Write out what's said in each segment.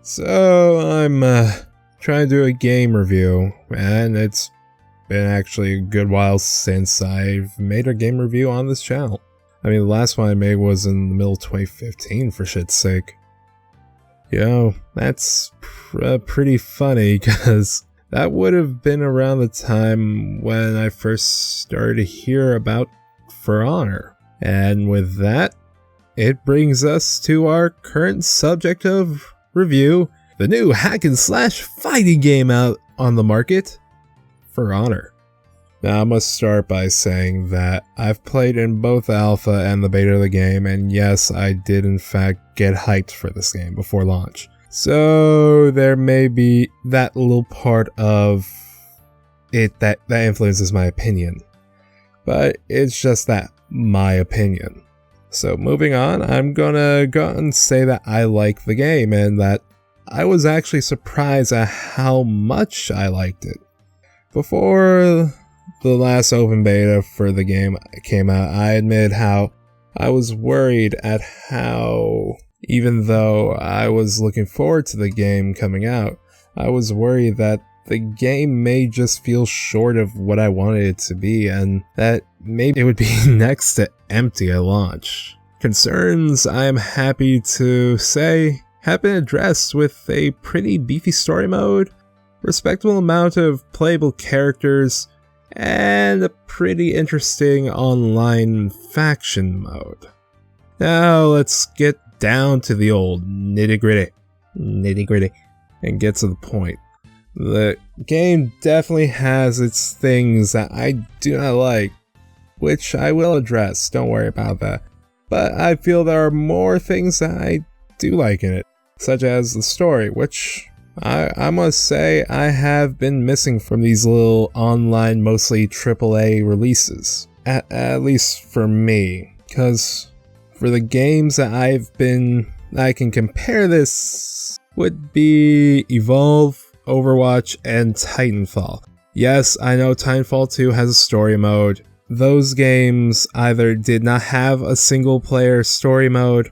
So I'm trying to do a game review, and it's been actually a good while since I've made a game review on this channel. I mean, the last one I made was in the middle of 2015, for shit's sake. You know, that's pretty funny, because that would have been around the time when I first started to hear about For Honor. And with that, it brings us to our current subject of review, the new hack and slash fighting game out on the market, For Honor. Now I must start by saying that I've played in both alpha and the beta of the game, and yes, I did in fact get hyped for this game before launch. So there may be that little part of it that influences my opinion. But it's just that, my opinion. So moving on, I'm gonna go and say that I like the game and that I was actually surprised at how much I liked it. Before the last open beta for the game came out, I admitted how I was worried at how, even though I was looking forward to the game coming out, I was worried that the game may just feel short of what I wanted it to be, and that maybe it would be next to empty at launch. Concerns, I am happy to say, have been addressed with a pretty beefy story mode, respectable amount of playable characters, and a pretty interesting online faction mode. Now let's get down to the old nitty gritty, and get to the point. The game definitely has its things that I do not like, which I will address, don't worry about that. But I feel there are more things that I do like in it, such as the story, which I must say I have been missing from these little online, mostly AAA releases. At least for me, because for the games that I can compare this would be Evolve, Overwatch, and Titanfall. Yes, I know Titanfall 2 has a story mode. Those games either did not have a single player story mode,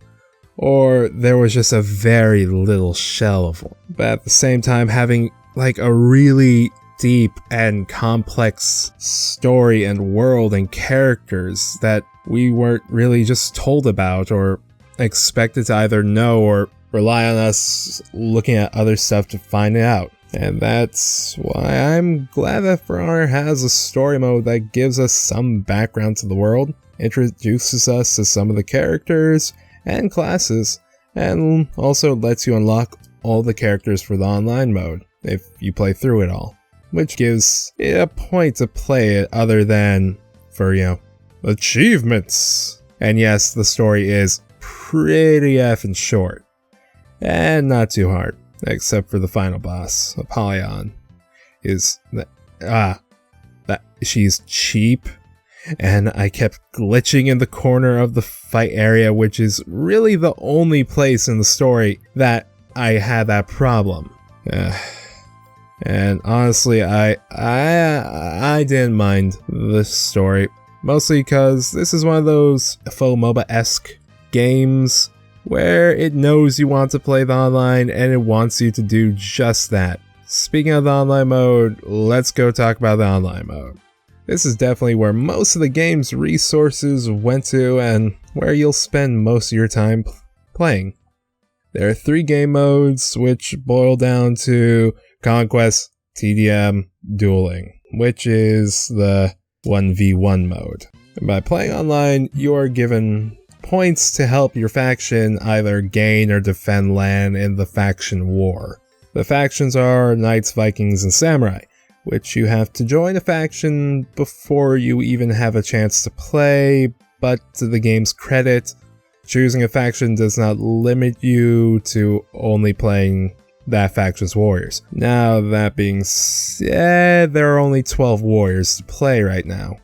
or there was just a very little shell of one. But at the same time, having like a really deep and complex story and world and characters that we weren't really just told about or expected to either know or rely on us looking at other stuff to find it out. And that's why I'm glad that For Honor has a story mode that gives us some background to the world, introduces us to some of the characters and classes, and also lets you unlock all the characters for the online mode if you play through it all, which gives it a point to play it other than for, achievements. And yes, the story is pretty effing short, and not too hard. Except for the final boss, Apollyon, is that she's cheap, and I kept glitching in the corner of the fight area, which is really the only place in the story that I had that problem. And honestly, I didn't mind this story, mostly because this is one of those faux MOBA-esque games where it knows you want to play the online and it wants you to do just that. Speaking of the online mode, let's go talk about the online mode. This is definitely where most of the game's resources went to and where you'll spend most of your time playing. There are 3 game modes, which boil down to Conquest, TDM, Dueling, which is the 1v1 mode. And by playing online, you are given points to help your faction either gain or defend land in the faction war. The factions are Knights, Vikings, and Samurai, which you have to join a faction before you even have a chance to play, but to the game's credit, choosing a faction does not limit you to only playing that faction's warriors. Now, that being said, there are only 12 warriors to play right now,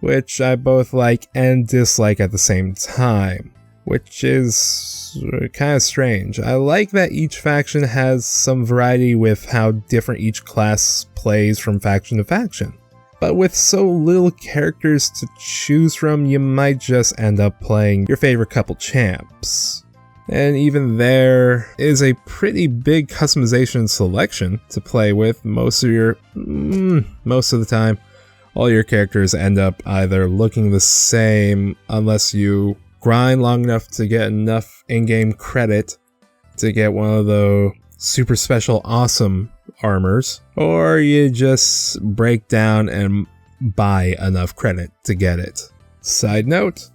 which I both like and dislike at the same time, which is kind of strange. I like that each faction has some variety with how different each class plays from faction to faction. But with so little characters to choose from, you might just end up playing your favorite couple champs. And even there is a pretty big customization selection to play with. Most of the time, all your characters end up either looking the same unless you grind long enough to get enough in-game credit to get one of the super special awesome armors, or you just break down and buy enough credit to get it. Side note,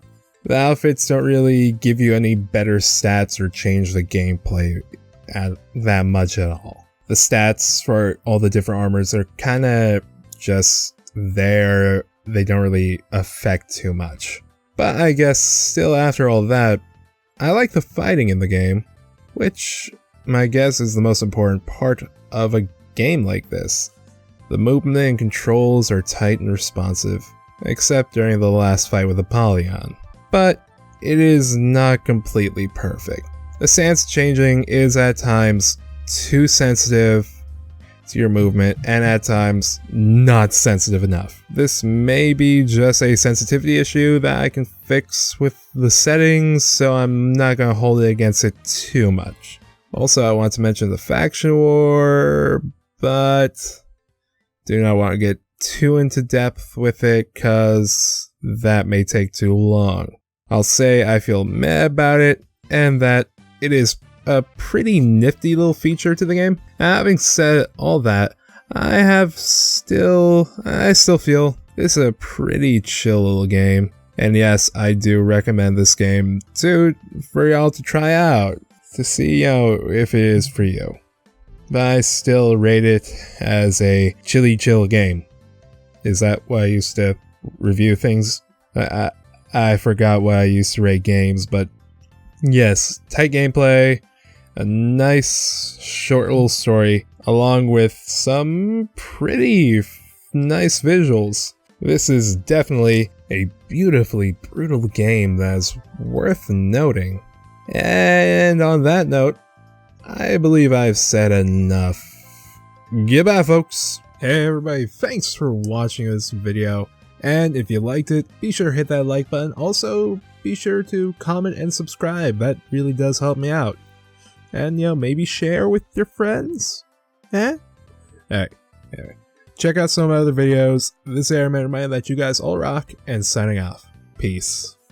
the outfits don't really give you any better stats or change the gameplay that much at all. The stats for all the different armors are kinda just there, they don't really affect too much. But I guess still after all that, I like the fighting in the game, which my guess is the most important part of a game like this. The movement and controls are tight and responsive, except during the last fight with Apollyon. But it is not completely perfect. The stance changing is at times too sensitive to your movement and at times not sensitive enough. This may be just a sensitivity issue that I can fix with the settings, so I'm not going to hold it against it too much. Also, I want to mention the faction war, but do not want to get too into depth with it because that may take too long. I'll say I feel meh about it and that it is a pretty nifty little feature to the game. Having said all that, I still feel this is a pretty chill little game. And yes, I do recommend this game for y'all to try out to see if it is for you. But I still rate it as a chilly chill game. Is that what I used to review things? I forgot what I used to rate games, but yes, tight gameplay, a nice short little story, along with some pretty nice visuals. This is definitely a beautifully brutal game that's worth noting. And on that note, I believe I've said enough. Goodbye, folks. Hey everybody, thanks for watching this video. And if you liked it, be sure to hit that like button. Also, be sure to comment and subscribe. That really does help me out. And, maybe share with your friends. Alright. Anyway, check out some other videos. This is Airman reminding that you guys all rock, and signing off. Peace.